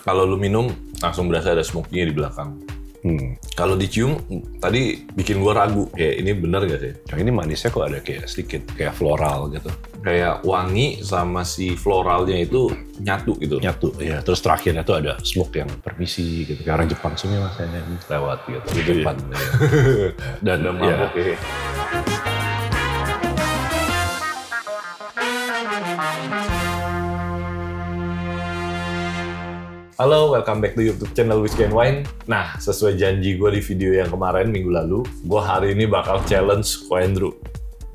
Kalau lu minum langsung berasa ada smoky-nya di belakang. Kalau dicium tadi bikin gua ragu, kayak ini bener gak sih? Yang ini manisnya kok ada kayak sedikit kayak floral gitu. Kayak wangi sama si floralnya itu nyatu gitu. Nyatu, ya. Terus terakhirnya tuh ada smoke yang permisi gitu. Kayak orang Jepang semua mas lewat gitu. Di depan. Ya. Dan mabok ya. Halo, welcome back to YouTube channel Whiskey and Wine. Nah, sesuai janji gue di video yang kemarin minggu lalu, gue hari ini bakal challenge Ko Andrew.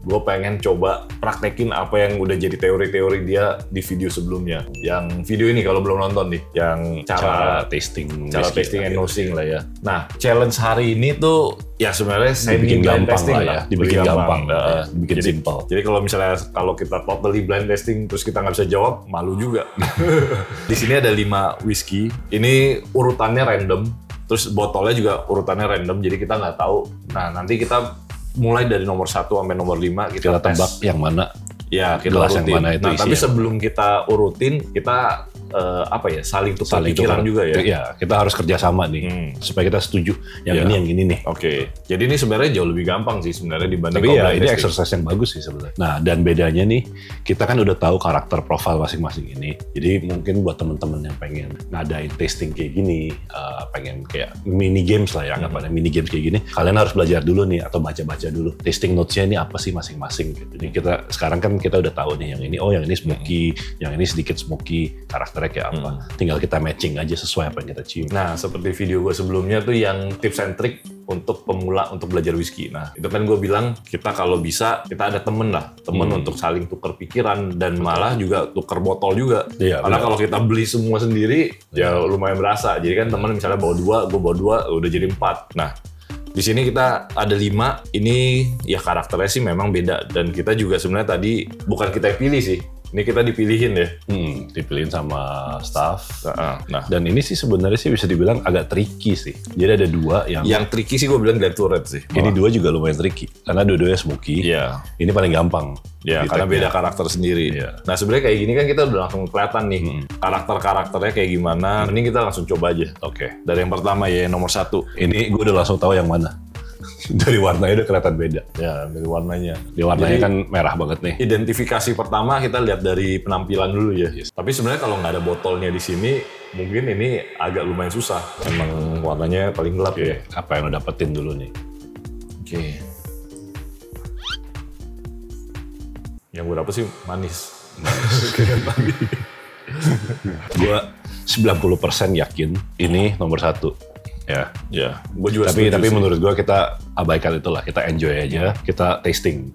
Gue pengen coba praktekin apa yang udah jadi teori-teori dia di video sebelumnya. Yang video ini kalau belum nonton nih, yang cara tasting and nosing lah ya. Nah, challenge hari ini tuh ya sebenarnya dibikin blind testing lah ya, dibikin gampang, dibikin simple. Jadi kalau misalnya kita totally blind testing terus kita nggak bisa jawab, malu juga. Di sini ada 5 whisky. Ini urutannya random. Terus botolnya juga urutannya random, jadi kita nggak tahu. Nah, nanti kita mulai dari nomor 1 sampai nomor 5 kita tebak yang mana. Ya, kita urutin. Yang mana itu nah, tapi sebelum kita urutin, kita saling tukar pikiran juga ya. Ya, kita harus kerjasama nih supaya kita setuju yang ini nih. Oke. Jadi ini sebenarnya jauh lebih gampang sih sebenarnya dibanding. Tapi ya ini exercise yang bagus sih sebenarnya. Nah, dan bedanya nih kita kan udah tahu karakter profil masing-masing ini. Jadi mungkin buat teman-teman yang pengen ngadain tasting kayak gini, pengen kayak mini games lah ya, anggapannya mini games kayak gini, kalian harus belajar dulu nih atau baca-baca dulu tasting notes-nya ini apa sih masing-masing gitu. Jadi kita sekarang kan kita udah tahu nih yang ini smoky, yang ini sedikit smoky, karakternya kayak apa. Tinggal kita matching aja sesuai apa yang kita cium. Nah, seperti video gue sebelumnya tuh yang tips and trick untuk pemula untuk belajar whisky. Nah, itu kan gue bilang kita kalau bisa kita ada temen untuk saling tukar pikiran dan malah juga tukar botol juga. Iya, karena kalau kita beli semua sendiri ya lumayan berasa. Jadi kan temen misalnya bawa 2, gue bawa 2, udah jadi 4. Nah, di sini kita ada 5. Ini ya karakternya sih memang beda dan kita juga sebenarnya tadi bukan kita yang pilih sih. Ini kita dipilihin ya. Dipilihin sama staff. Nah, dan ini sih sebenarnya sih bisa dibilang agak tricky sih. Jadi ada 2 yang... Yang tricky sih gue bilang Glenlivet sih. Ini 2 juga lumayan tricky. Karena dua-duanya smoky. Iya. Ini paling gampang. Ya, karena beda karakter sendiri. Iya. Nah, sebenarnya kayak gini kan kita udah langsung kelihatan nih. Karakter-karakternya kayak gimana. Mending kita langsung coba aja. Oke. Dari yang pertama ya, nomor 1. Ini gue udah langsung tahu yang mana. Dari warnanya udah kelihatan beda. Ya, dari warnanya. Di warnanya kan merah banget nih. Identifikasi pertama kita lihat dari penampilan dulu ya. Yes. Tapi sebenarnya kalau nggak ada botolnya di sini, mungkin ini agak lumayan susah. Emang warnanya paling gelap ya. Apa yang lo dapetin dulu nih? Oke. Yang gue dapet sih manis. Gue 90% yakin ini nomor 1. Ya. Gue juga tapi menurut gue kita abaikan itulah, kita enjoy aja, kita tasting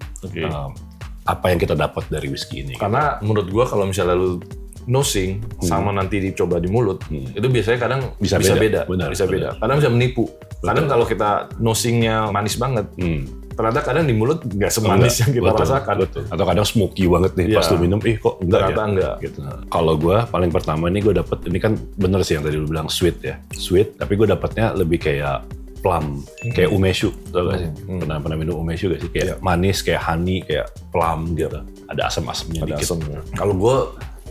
apa yang kita dapat dari whisky ini. Karena menurut gue kalau misalnya lu nosing sama nanti dicoba di mulut, itu biasanya kadang bisa beda. Kadang bisa menipu. Kadang kalau kita nosingnya manis banget, ternyata kadang di mulut nggak semanis yang kita rasakan. Atau kadang smoky banget nih pas lu minum, kok enggak gitu. Kalau gue paling pertama ini gue dapet, ini kan bener sih yang tadi lu bilang sweet ya. Sweet, tapi gue dapetnya lebih kayak plum, kayak umeshu, tau gak sih? Pernah minum umeshu gak sih? Kayak manis, kayak honey, kayak plum gitu. Ada asam-asamnya dikit. Kalau gue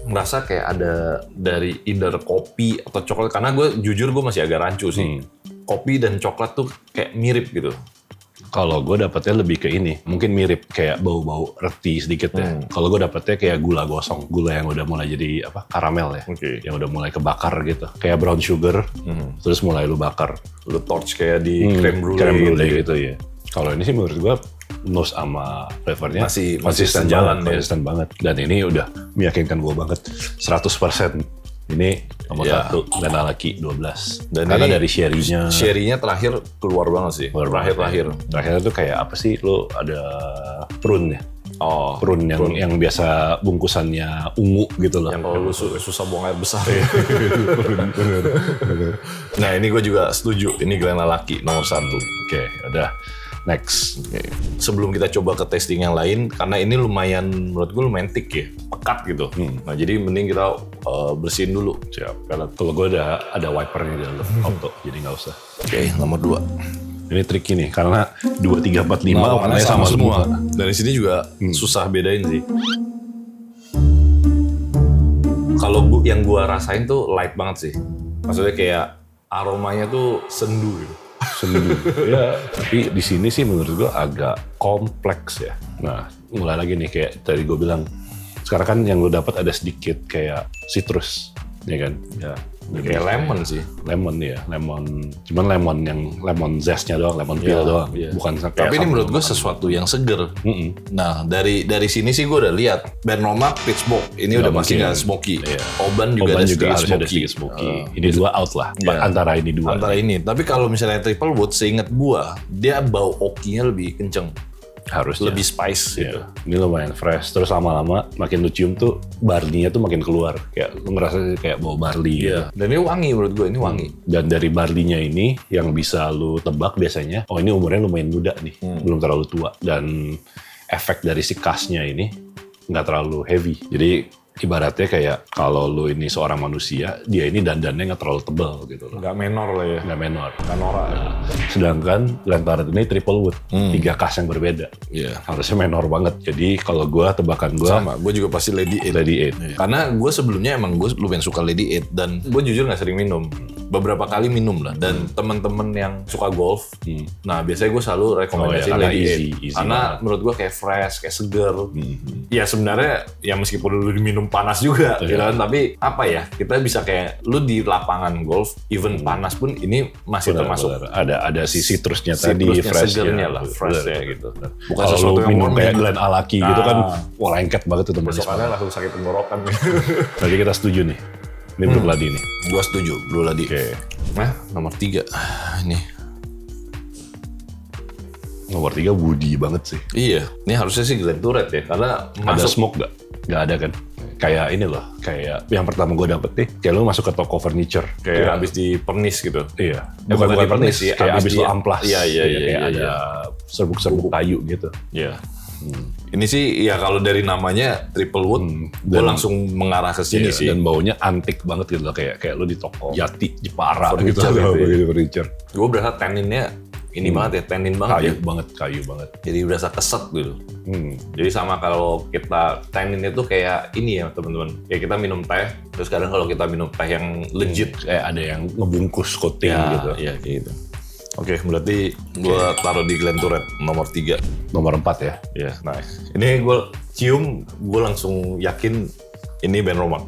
ngerasa kayak ada dari either kopi atau coklat, karena gue jujur gue masih agak rancu sih. Kopi dan coklat tuh kayak mirip gitu. Kalau gue dapetnya lebih ke ini, mungkin mirip kayak bau-bau reti sedikit ya. Kalau gue dapetnya kayak gula gosong, gula yang udah mulai jadi karamel ya, yang udah mulai kebakar gitu, kayak brown sugar, terus mulai lu bakar, lu torch kayak di creme brulee gitu ya. Kalau ini sih menurut gue nose sama flavornya masih konsisten banget, dan ini udah meyakinkan gue banget 100%. Ini nomor 1, Glenlivet 12. Dan karena dari sherry-nya terakhir keluar banget sih. Terakhir itu kayak apa sih? Lo ada prune ya? Prune yang biasa bungkusannya ungu gitu loh. Yang kalau lu susah buang air besar. Bener. Nah, ini gue juga setuju. Ini Glenlivet nomor 1. Oke, udah. Next. Sebelum kita coba ke tasting yang lain, karena ini menurut gue lumayan thick ya, pekat gitu. Nah, jadi mending kita bersihin dulu. Siap. Kalau gue ada wipernya di dalam auto, jadi nggak usah. Oke, nomor 2. Ini tricky nih, karena 2, 3, 4, 5 warnanya sama semua. Dan di sini juga susah bedain sih. Kalau yang gue rasain tuh light banget sih. Maksudnya kayak aromanya tuh sendu gitu. Sendu. Ya, tapi di sini sih menurut gue agak kompleks ya. Nah, mulai lagi nih kayak tadi gue bilang, sekarang kan yang lo dapat ada sedikit kayak citrus, ya kan? Ya. Kayak lemon sih. Lemon ya, lemon. Cuman lemon yang lemon zestnya doang, lemon peel doang. Iya. Bukan kayak. Tapi ini menurut gue sesuatu yang seger. Nah dari sini sih gue udah lihat Ben Roma Peach Smoke ini udah masih nggak smoky. Iya. Oban juga ada sedikit harusnya ada smoky. sedikit smoky. Ini dua out lah. Iya. Antara ini dua. Antara ini. Tapi kalau misalnya Triple Wood, seingat gue dia bau okinya lebih kenceng. Harusnya. Lebih spice gitu. Ya, ini lumayan fresh. Terus lama-lama makin lu cium tuh barley-nya tuh makin keluar. Kayak lu ngerasa kayak bau barley. Iya. Dan ini wangi menurut gue, ini wangi. Dan dari barley-nya ini yang bisa lu tebak biasanya, oh ini umurnya lumayan muda nih, belum terlalu tua. Dan efek dari si kasnya ini nggak terlalu heavy. Jadi ibaratnya kayak kalau lu ini seorang manusia, dia ini dandannya nggak terlalu tebal gitu loh. Nggak menor lah ya. Nggak menor. Nggak norak. Nah, sedangkan Glentarret ini triple wood, 3 kas yang berbeda. Iya. Harusnya menor banget. Jadi kalau tebakan gue Sama, gue juga pasti Lady Eight. Lady Eight. Karena gue sebelumnya emang gue lumayan suka Lady Eight dan gue jujur nggak sering minum. Beberapa kali minum lah. Dan teman-teman yang suka golf, nah biasanya gue selalu rekomendasi karena Lady easy Eight. Karena banget. menurut gue kayak fresh, kayak seger. Ya sebenarnya ya meskipun lu diminum panas juga, gitu kan. Tapi apa ya, kita bisa kayak lu di lapangan golf, even panas pun ini masih termasuk. Ada si citrusnya tadi, Citrusnya, fresh segernya lah, fresh-nya gitu. Bukan Kalau sesuatu lu yang minum warm kayak gitu. Glen Alaki gitu kan, wah lengket banget tuh temennya. Besokannya langsung sakit tenggorokan. Berarti kita setuju nih. Ini Blue Lady nih. Gue setuju, Blue Lady. Oke. Nah, nomor 3. Ini. Nomor 3 woody banget sih. Iya, ini harusnya sih Glenturret ya, karena Ada masuk smoke gak? Gak ada kan? Kayak ini loh, kayak yang pertama gue dapet nih, kayak lu masuk ke toko furniture. kayak abis di pernis gitu. Iya. Bukan di pernis sih, kayak abis di- lu amplas. Iya, Kayak ada iya. serbuk-serbuk kayu gitu. Iya. Ini sih ya kalau dari namanya Triple Wood, gue Dan- langsung mengarah ke sini Iya, sih. dan baunya antik banget gitu loh, kayak lu di toko Jati, Jepara Furniture gitu. gitu ya. Gitu, furniture. Gue berasa taninnya ini banget ya, tanin banget ya. Kayu banget. Jadi berasa keset gitu. Jadi sama kalau kita tanin itu kayak ini ya teman-teman. Kayak kita minum teh, terus kadang kalau kita minum teh yang legit, Kayak ada yang ngebungkus coating gitu. Iya kayak gitu. Oke, berarti gue taruh di Glenturret nomor 3. Nomor 4 ya. Ya, nah ini gue cium, gue langsung yakin ini Ben Roma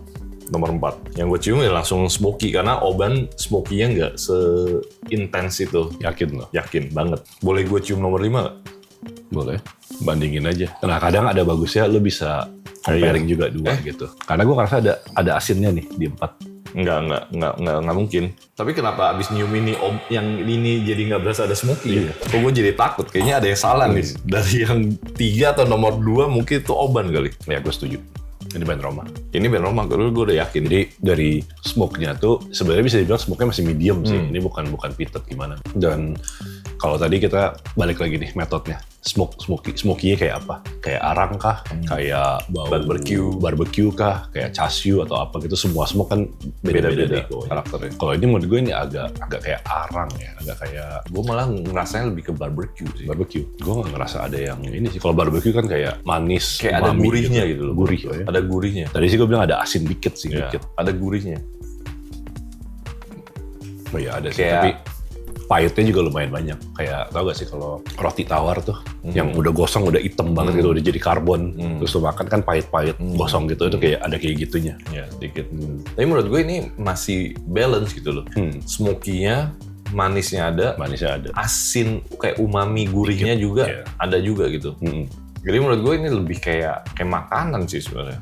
nomor 4. Yang gue cium ya langsung smoky karena Oban smoky-nya nggak seintens itu. Yakin loh. Yakin banget. Boleh gue cium nomor 5 nggak? Boleh. Bandingin aja. Nah kadang ada bagusnya lu bisa comparing juga dua gitu. Karena gue ngerasa ada asinnya nih di 4. Nggak mungkin. Tapi kenapa abis nyium ini yang ini jadi nggak berasa ada smoky? Kok gue jadi takut? Kayaknya ada yang salah nih. Dari yang 3 atau nomor 2 mungkin itu Oban kali. Ya gue setuju. Ini Ben Roma. Ini Ben Roma, gue udah yakin. Jadi dari smoke-nya tuh sebenarnya bisa dibilang smoke-nya masih medium sih. Ini bukan peated gimana. Dan kalau tadi kita balik lagi nih metodenya. Smoky-nya kayak apa? Kayak arang kah? Kayak bau barbecue kah? Kayak chashu atau apa gitu. Semua smoke kan beda-beda karakternya. Kalau ini menurut gue ini agak kayak arang ya. Agak kayak Gue malah ngerasanya lebih ke barbecue sih. barbecue. Gue nggak ngerasa ada yang ini sih. Kalau barbecue kan kayak manis, Kayak ada umami gurihnya gitu loh. Gurih ya. Ada gurihnya. Tadi sih gue bilang ada asin dikit sih, Ya, dikit. ada gurihnya. Oh iya ada sih, Kayak- tapi pahitnya juga lumayan banyak. Kayak tau gak sih kalau roti tawar tuh, yang udah gosong, udah hitam banget gitu, udah jadi karbon, terus lu makan kan pahit-pahit, gosong gitu, itu kayak ada kayak gitunya. Ya, sedikit. Tapi menurut gue ini masih balance gitu loh. Smoky-nya, manisnya ada, Manisnya ada. asin kayak umami gurihnya juga iya. ada juga gitu. Jadi menurut gue ini lebih kayak makanan sih sebenarnya.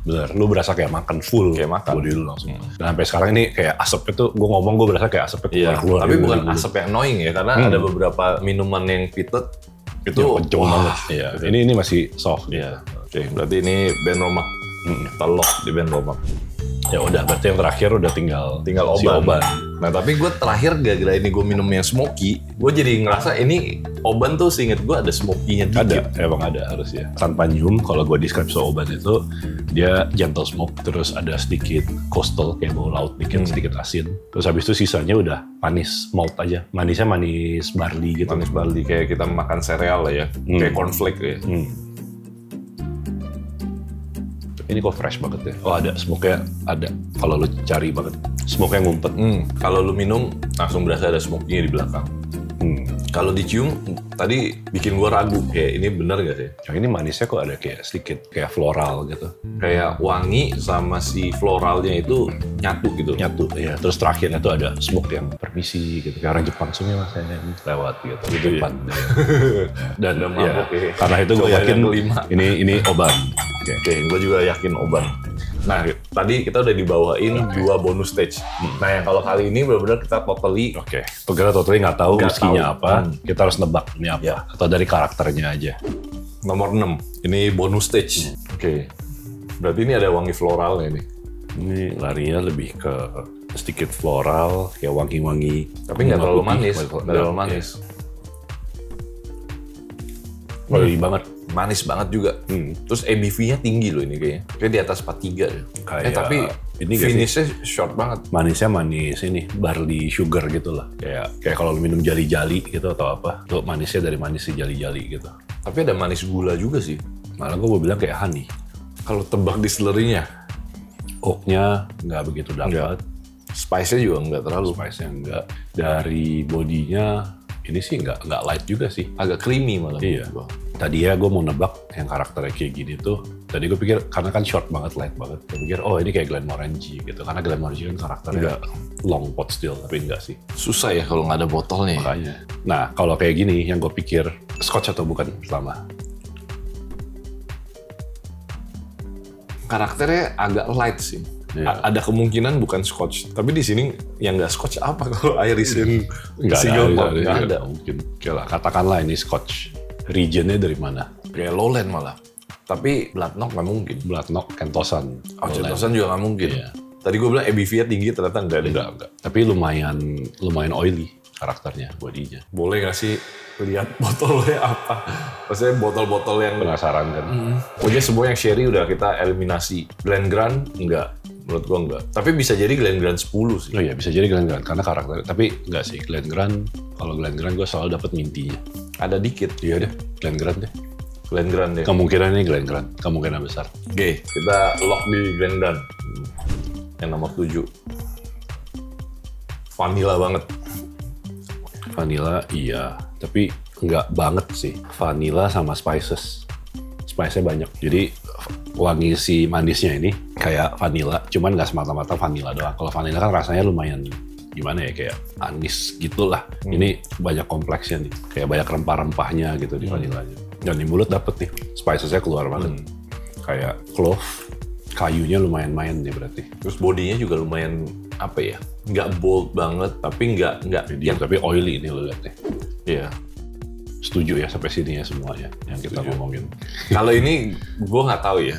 Bener, lu berasa kayak makan full. Kayak makan. Body lu langsung. Dan sampai sekarang ini kayak asapnya tuh, gue ngomong gue berasa kayak asapnya keluar-keluar. Tapi gitu bukan dari asap yang annoying ya, karena ada beberapa minuman yang peated itu Itu kenceng banget. Iya. Ini masih soft. Iya. Oke, berarti ini Ben Roma. Kita lock di Ben Roma. Ya udah, berarti yang terakhir udah tinggal Tinggal si Oban. Nah tapi gue terakhir gara-gara ini gue minum yang smoky, gue jadi ngerasa ini Oban tuh seinget gue ada smoky-nya dikit. Emang ada harusnya. Tanpa nyium, kalau gue describe soal Oban itu, dia gentle smoke, terus ada sedikit coastal, kayak bau laut dikit, sedikit asin. Terus habis itu sisanya udah manis, malt aja. Manisnya manis barley gitu. Manis barley, kayak kita makan sereal lah ya, kayak cornflake ya. Ini kok fresh banget ya. Oh ada, smoke-nya ada. Kalau lu cari banget, smoke-nya ngumpet. Kalau lu minum langsung berasa ada smoke-nya di belakang. Kalau dicium tadi bikin gua ragu kayak ini bener gak sih? Yang ini manisnya kok ada kayak sedikit kayak floral gitu. Kayak wangi sama si floralnya itu nyatu gitu. Nyatu ya. Terus terakhirnya tuh ada smoke yang permisi gitu. Kayak orang Jepang semua mas lewat gitu. Di depan. Dan Udah mabuk ya. karena itu gue Coba yakin yang kelima. ini oban. Oke, gue juga yakin oban. Nah, tadi kita udah dibawain 2 bonus stage. Nah, yang kalau kali ini benar-benar kita totally Oke, kita totally nggak tahu Nggak whiskey-nya tahu. apa. Kita harus nebak ini apa. Ya. Atau dari karakternya aja. nomor 6. Ini bonus stage. Oke. Berarti ini ada wangi floralnya nih. Ini larinya lebih ke sedikit floral, kayak wangi-wangi. Tapi nggak terlalu putih. manis. Nggak terlalu manis. Oily banget. Manis banget juga. Terus ABV-nya tinggi loh ini kayaknya. Kayak di atas 43 deh. Kayak Tapi ini nggak sih? finishnya short banget. Manisnya manis ini, barley sugar gitu lah. Kayak kalau lu minum jali-jali gitu atau apa. Tuh manisnya dari manis si jali-jali gitu. Tapi ada manis gula juga sih. Malah gue mau bilang kayak honey. Kalau tebak distillery-nya, Oak-nya nggak begitu dapat. spice-nya juga nggak terlalu. Spice-nya enggak. Dari bodinya ini sih nggak light juga sih. Agak creamy malah. Iya. menurut gua. Tadi ya gue mau nebak yang karakternya kayak gini tuh. Tadi gue pikir karena kan short banget, light banget. Gue pikir oh ini kayak Glenmorangie gitu. Karena Glenmorangie kan karakternya long pot still, tapi enggak sih. Susah ya kalau nggak ada botolnya. Makanya. Nah kalau kayak gini yang gue pikir Scotch atau bukan pertama. Karakternya agak light sih. Iya. Ada kemungkinan bukan Scotch. Tapi di sini yang nggak Scotch apa kalau Irisin Nggak single malt? ada, Nggak ada. mungkin. Oke lah, katakanlah ini Scotch. Regionnya dari mana? Kayak lowland malah. Tapi Bloodknock nggak mungkin. Bloodknock, Kentosan. Oh, Centosan juga nggak mungkin. Iya. Tadi gue bilang ABV-nya tinggi, ternyata nggak ada. Enggak. Tapi lumayan oily karakternya, bodinya. Boleh nggak sih lihat botolnya apa? Maksudnya botol-botol yang Penasaran kan? pokoknya semua yang sherry udah kita eliminasi. Glen Grant enggak. Menurut gua enggak. Tapi bisa jadi Glen Grant 10 sih. Oh iya, bisa jadi Glen Grant karena karakter. Tapi enggak sih, Glen Grant. Kalau Glen Grant gue selalu dapat mintinya. Ada dikit. Iya deh, Glen Grant deh. Glen Grant deh. Kemungkinan ini Glen Grant, kemungkinan besar. Oke, kita lock di Glen Grant. Yang nomor 7. Vanilla banget. Vanilla iya, tapi enggak banget sih. Vanilla sama spices. Spice-nya banyak. Jadi wangi si manisnya ini kayak vanilla, cuman nggak semata-mata vanilla doang. Kalau vanilla kan rasanya lumayan gimana ya, kayak anis gitulah. Ini banyak kompleksnya nih, kayak banyak rempah-rempahnya gitu di vanillanya. Dan di mulut dapet nih, spices-nya keluar banget. Kayak clove, kayunya lumayan main nih berarti. Terus bodinya juga lumayan apa ya? Nggak bold banget, tapi nggak Medium, tapi oily ini lo lihat deh. Iya. Setuju ya sampai sini ya semuanya yang kita ngomongin. Kalau ini gue nggak tahu ya.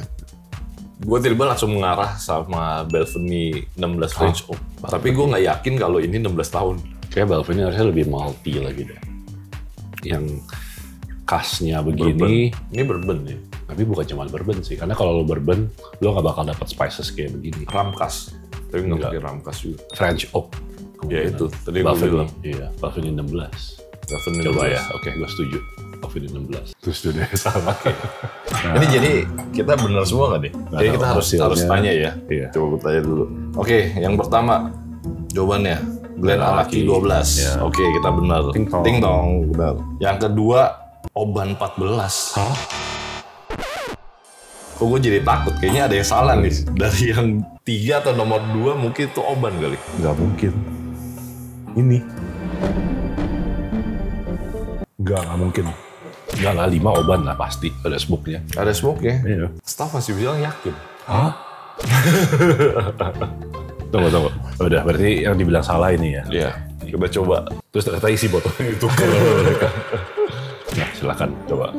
Gue tiba-tiba langsung mengarah sama Balvenie 16 French Oak. Tapi gue nggak yakin kalau ini 16 tahun. Kayak Balvenie harusnya lebih malty lagi deh. Yang khasnya begini, Ini bourbon ya. tapi bukan cuma bourbon sih. Karena kalau lo bourbon, lo nggak bakal dapat spices kayak begini. Ramkas. Tapi nggak Enggak. pakai ramkas juga. French Oak. Ya itu. Tadi gue Balvenie. bilang. Iya, Balvenie 16. Balvenie Coba 16. ya, oke gue setuju. Balvenie 16. Terus sudah sama. Ini jadi kita benar semua nggak nih? Jadi tahu kita harus hasilnya. tanya ya. Iya. Coba gue tanya dulu. Oke, yang pertama jawabannya Glen Alaki 12. Ya. Oke, kita benar. Ting tong. Ting tong, benar. Yang kedua Oban 14. Hah? Kok gue jadi takut? Kayaknya ada yang salah nih. Dari yang 3 atau nomor 2 mungkin itu Oban kali. Nggak mungkin. Ini. Nggak mungkin. Nggak lah, 5 oban lah pasti. Ada smoke-nya. Ada smoke ya? Iya. Staff masih bilang yakin. Hah? Tunggu. Udah, berarti yang dibilang salah ini ya. Iya. Kita coba. Terus ternyata isi botolnya itu. Nah, silakan coba.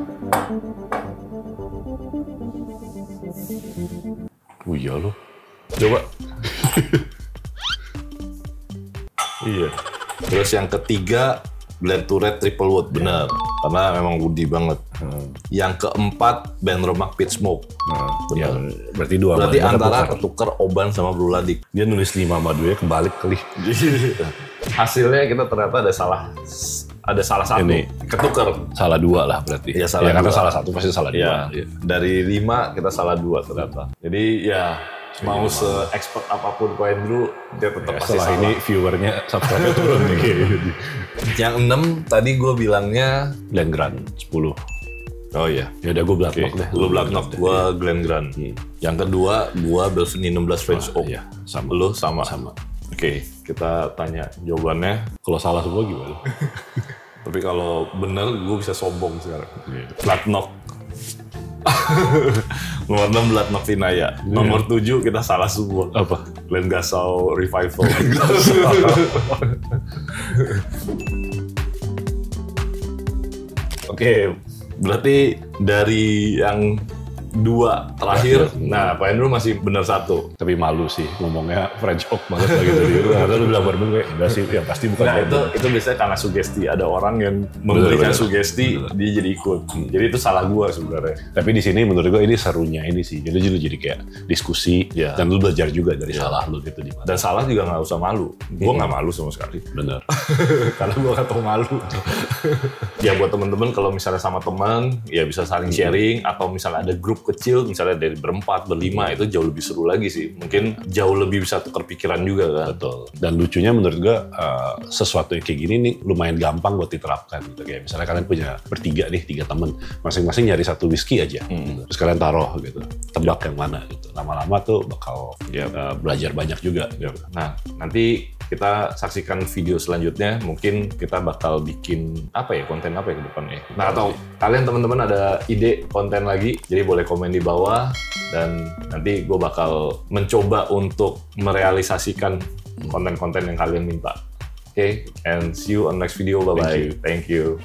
Oh iya loh. Coba. Iya. Terus yang ketiga Blend to Red Triple Wood, benar. Karena memang woody banget. Yang keempat Benromac Pit Smoke. Nah, Benar. ya, berarti dua. Berarti Mereka antara tukar. ketukar Oban sama Blue Ladik. Dia nulis 5 sama 2 kebalik kali. Hasilnya kita ternyata ada salah satu. Ini. Ketuker. Salah 2 lah berarti. Ya, salah karena 2. salah satu pasti salah 2. Ya, dari 5 kita salah 2 ternyata. Jadi ya mau se-expert apapun Ko Andrew, dia tetap pasti Setelah salah. ini viewernya subscribe turun nih. Yang 6 tadi gue bilangnya Glenn Grant 10. oh iya. Ya udah gue Bloodlock deh. Lu Bloodlock, gue Glenn Grant. Yang kedua gue Belvini 16 French Oak. Iya, sama. Lu sama. Sama. Oke, kita tanya jawabannya. Kalau salah semua gimana? Tapi kalau bener gue bisa sombong sekarang. Bloodlock. Nomor 6 Bloodlock Vinaya. Nomor 7 kita salah semua. Apa? Glenn Gasau Revival. Oke, berarti dari yang 2 terakhir, nah Pak Andrew masih benar 1. Tapi malu sih ngomongnya French Oak banget lagi tadi. Karena lu bilang baru kayak enggak sih, ya pasti bukan. Nah itu biasanya karena sugesti, ada orang yang memberikan sugesti, dia jadi ikut. Jadi itu salah gua sebenarnya. Tapi di sini menurut gue ini serunya ini sih. Jadi kayak diskusi dan lu belajar juga dari salah lu gitu di mana. Dan salah juga nggak usah malu. Gua nggak malu sama sekali. Bener. Karena gua nggak tahu malu. Ya buat temen-temen kalau misalnya sama teman, ya bisa saling sharing atau misalnya ada grup kecil, misalnya dari berempat, berlima, itu jauh lebih seru lagi sih. Mungkin jauh lebih bisa tukar pikiran juga kan. Betul. Dan lucunya menurut gue sesuatu yang kayak gini nih lumayan gampang buat diterapkan. Gitu. Kayak misalnya kalian punya bertiga nih, 3 temen, masing-masing nyari 1 whisky aja. Gitu. Terus kalian taruh gitu, tebak yang mana gitu. Lama-lama tuh bakal belajar banyak juga. Gitu. Nah, nanti kita saksikan video selanjutnya. Mungkin kita bakal bikin konten apa ya ke depannya. Nah, atau kalian teman-teman ada ide konten lagi, jadi boleh komen di bawah dan nanti gue bakal mencoba untuk merealisasikan konten-konten yang kalian minta. Oke, and see you on next video. Bye-bye. Thank you.